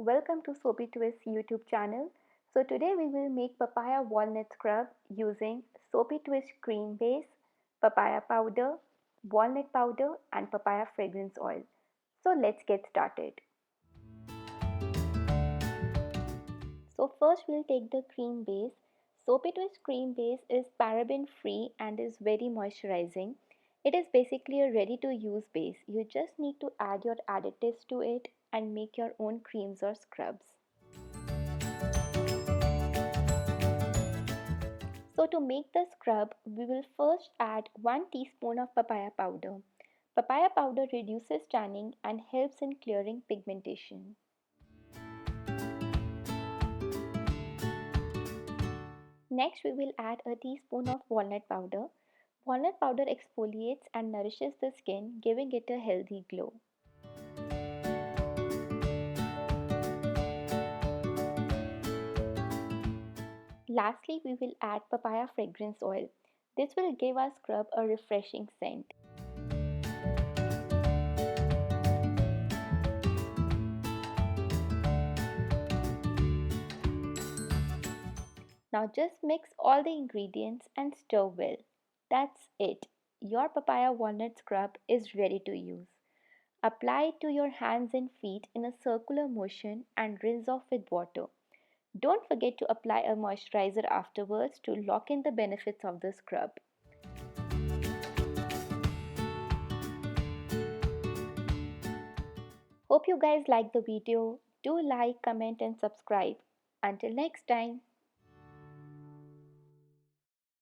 welcome to Soapy Twist YouTube channel. So today we will make papaya walnut scrub using Soapy Twist cream base, papaya powder, walnut powder and papaya fragrance oil. So let's get started. So first we'll take the cream base. Soapy Twist cream base is paraben free and is very moisturizing. It is basically a ready to use base. You just need to add your additives to it and make your own creams or scrubs. So to make the scrub, we will first add 1 teaspoon of papaya powder. Papaya powder reduces tanning and helps in clearing pigmentation. Next, we will add a teaspoon of walnut powder. Walnut powder exfoliates and nourishes the skin, giving it a healthy glow. Lastly, we will add papaya fragrance oil. This will give our scrub a refreshing scent. Now just mix all the ingredients and stir well. That's it. Your papaya walnut scrub is ready to use. Apply it to your hands and feet in a circular motion and rinse off with water. Don't forget to apply a moisturizer afterwards to lock in the benefits of the scrub. Hope you guys liked the video. Do like, comment and subscribe. Until next time.